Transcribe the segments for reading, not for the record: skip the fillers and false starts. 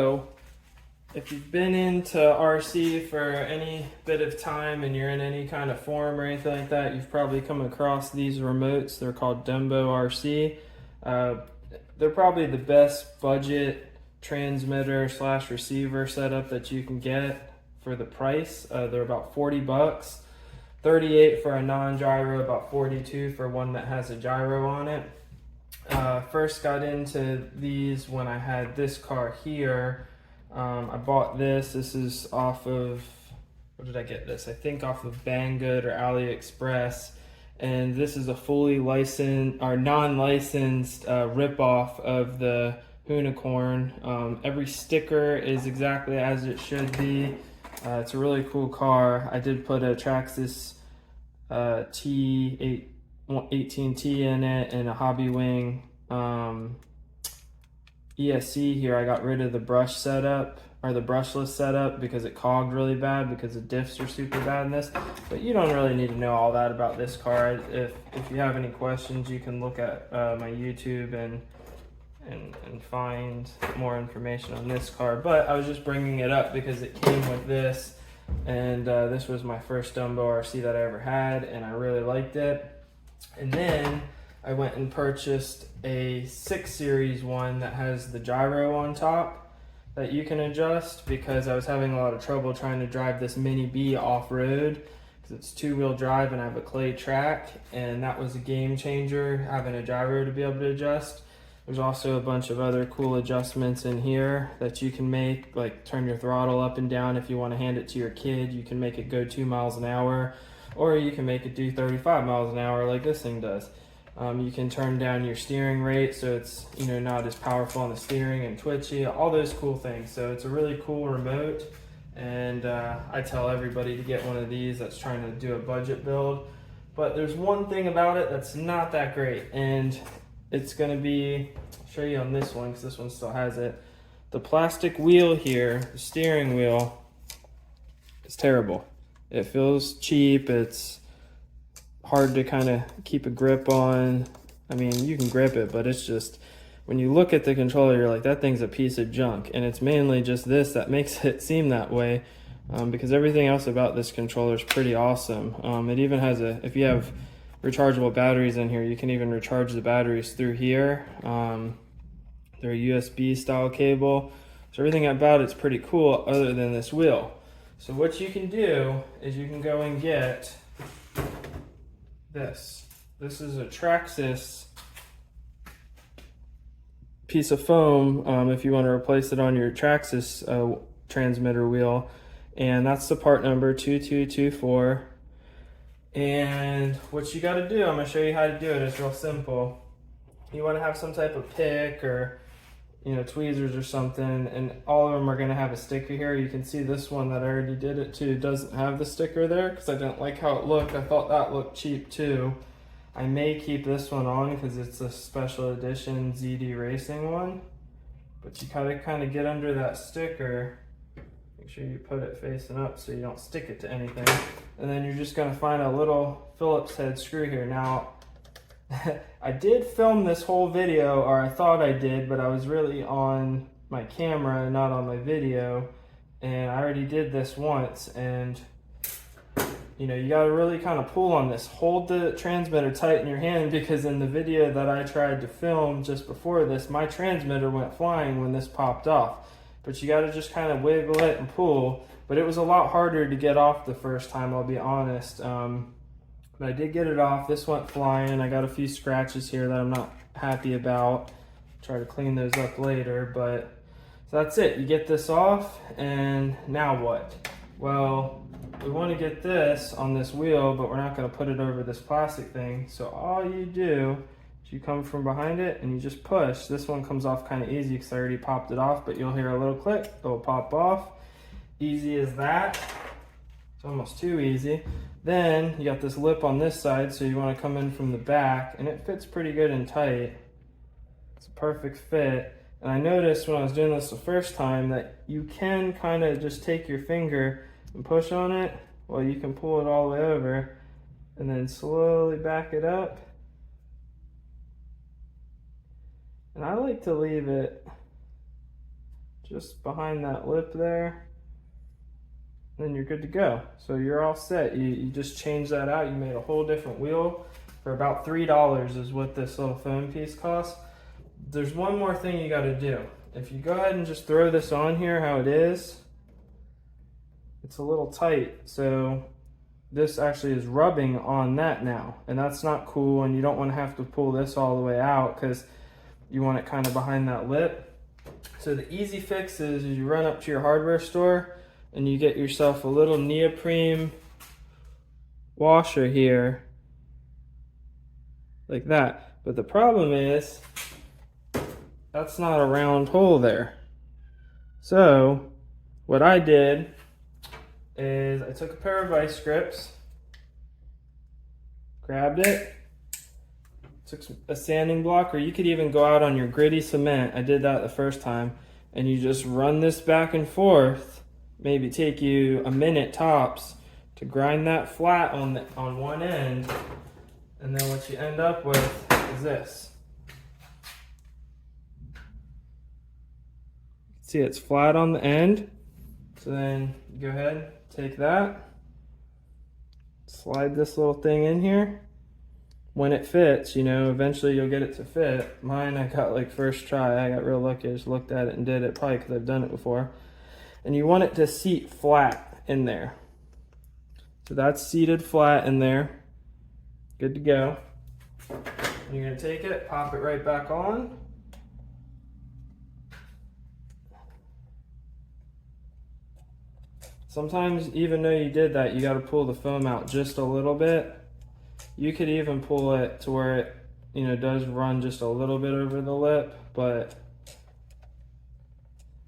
So if you've been into RC for any bit of time and you're in any kind of forum or anything like that, you've probably come across these remotes. They're called DumboRC. They're probably the best budget transmitter slash receiver setup that you can get for the price. They're about 40 bucks, 38 for a non-gyro, about 42 for one that has a gyro on it. First got into these when I had this car here. I bought this. This is off of, where did I get this? I think off of Banggood or AliExpress. And this is a fully licensed or non-licensed ripoff of the Unicorn. Every sticker is exactly as it should be. It's a really cool car. I did put a Traxxas T18T in it and a Hobby Wing ESC here. I got rid of the brush setup or the brushless setup because it cogged really bad because the diffs are super bad in this. But you don't really need to know all that about this car. If you have any questions, you can look at my YouTube and find more information on this car. But I was just bringing it up because it came with this, and this was my first DumboRC that I ever had, and I really liked it. And then I went and purchased a 6 series one that has the gyro on top that you can adjust because I was having a lot of trouble trying to drive this Mini B off-road because it's 2-wheel drive and I have a clay track, and that was a game changer, having a gyro to be able to adjust. There's also a bunch of other cool adjustments in here that you can make, like turn your throttle up and down. If you want to hand it to your kid, you can make it go 2 miles an hour, or you can make it do 35 miles an hour like this thing does. You can turn down your steering rate so it's not as powerful on the steering and twitchy, all those cool things. So it's a really cool remote, and I tell everybody to get one of these that's trying to do a budget build. But there's one thing about it that's not that great, and it's going to be, I'll show you on this one because this one still has it. The plastic wheel here, the steering wheel, is terrible. It feels cheap. It's hard to kind of keep a grip on. I mean, you can grip it, but it's just, when you look at the controller, you're like, that thing's a piece of junk. And it's mainly just this that makes it seem that way, because everything else about this controller is pretty awesome. It even has if you have rechargeable batteries in here, you can even recharge the batteries through here. They're a USB style cable. So everything about it's pretty cool other than this wheel. So what you can do is you can go and get this. This is a Traxxas piece of foam if you want to replace it on your Traxxas transmitter wheel. And that's the part number 2224. And what you got to do, I'm going to show you how to do it. It's real simple. You want to have some type of pick or tweezers or something, and all of them are going to have a sticker here. You can see this one that I already did it to doesn't have the sticker there because I didn't like how it looked. I thought that looked cheap too. I may keep this one on because it's a special edition ZD Racing one, but you gotta kind of get under that sticker. Make sure you put it facing up so you don't stick it to anything. And then you're just gonna find a little Phillips head screw here. Now, I did film this whole video, or I thought I did, but I was really on my camera and not on my video. And I already did this once, and you gotta really kind of pull on this. Hold the transmitter tight in your hand, because in the video that I tried to film just before this, my transmitter went flying when this popped off. But you gotta just kind of wiggle it and pull. But it was a lot harder to get off the first time, I'll be honest. But I did get it off. This went flying. I got a few scratches here that I'm not happy about. Try to clean those up later, but so that's it. You get this off, and now what? Well, we want to get this on this wheel, but we're not going to put it over this plastic thing. So all you do is you come from behind it and you just push. This one comes off kind of easy because I already popped it off, but you'll hear a little click. It'll pop off. Easy as that. It's almost too easy. Then you got this lip on this side, so you want to come in from the back, and it fits pretty good and tight. It's a perfect fit. And I noticed when I was doing this the first time that you can kind of just take your finger and push on it. Well, you can pull it all the way over and then slowly back it up. And I like to leave it just behind that lip there. Then you're good to go. So you're all set. You just change that out. You made a whole different wheel for about $3 is what this little foam piece costs. There's one more thing you got to do. If you go ahead and just throw this on here how it is, it's a little tight. So this actually is rubbing on that now, and that's not cool, and you don't want to have to pull this all the way out because you want it kind of behind that lip. So the easy fix is you run up to your hardware store and you get yourself a little neoprene washer here, like that. But the problem is, that's not a round hole there. So what I did is I took a pair of vice grips, grabbed it, took a sanding block, or you could even go out on your gritty cement. I did that the first time, and you just run this back and forth. Maybe take you a minute tops to grind that flat on one end, and then what you end up with is this. See, it's flat on the end. So then you go ahead, take that, slide this little thing in here. When it fits, you know, eventually you'll get it to fit. Mine, I got like first try. I got real lucky. I just looked at it and did it, probably because I've done it before. And you want it to seat flat in there. So that's seated flat in there. Good to go. And you're gonna take it, pop it right back on. Sometimes, even though you did that, you gotta pull the foam out just a little bit. You could even pull it to where it, you know, does run just a little bit over the lip, but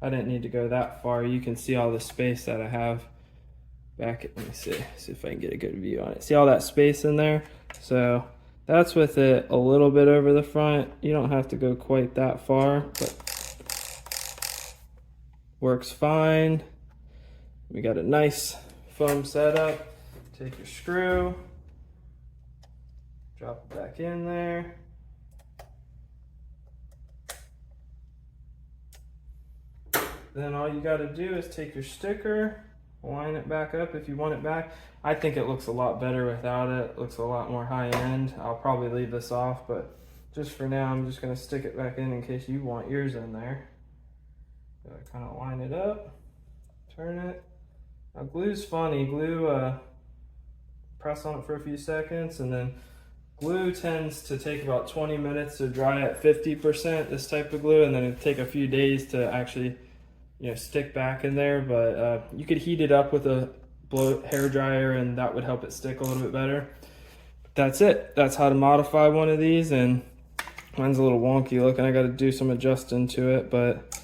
I didn't need to go that far. You can see all the space that I have back at, let me see if I can get a good view on it. See all that space in there? So that's with it a little bit over the front. You don't have to go quite that far, but works fine. We got a nice foam setup. Take your screw, drop it back in there. Then all you got to do is take your sticker, line it back up if you want it back. I think it looks a lot better without it. It looks a lot more high end. I'll probably leave this off, but just for now, I'm just going to stick it back in case you want yours in there. So I kind of line it up, turn it. Now glue's funny. Glue, press on it for a few seconds, and then glue tends to take about 20 minutes to dry at 50%, this type of glue, and then it'll take a few days to actually, you know, stick back in there. But you could heat it up with a hair dryer, and that would help it stick a little bit better. But that's it. That's how to modify one of these, and mine's a little wonky looking. I got to do some adjusting to it, but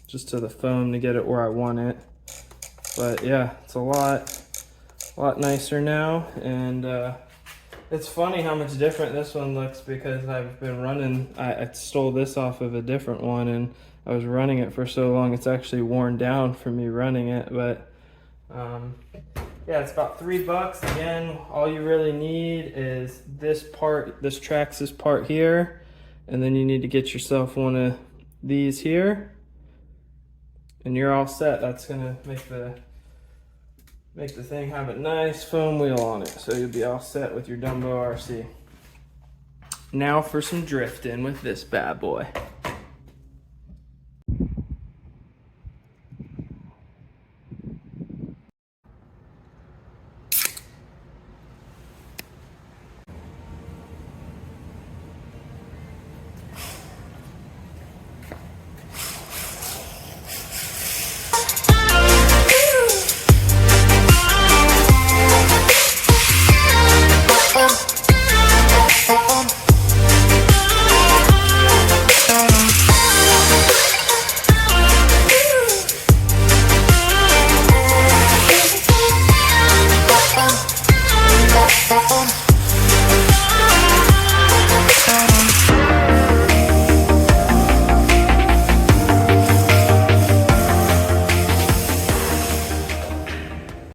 just to the foam to get it where I want it. But yeah, it's a lot nicer now, and it's funny how much different this one looks because I've been running, I stole this off of a different one, and I was running it for so long it's actually worn down for me running it. But yeah, it's about $3. Again, all you really need is this part, this Traxxas part here, and then you need to get yourself one of these here, and you're all set. That's gonna make the thing have a nice foam wheel on it, so you'll be all set with your DumboRC. Now for some drifting with this bad boy.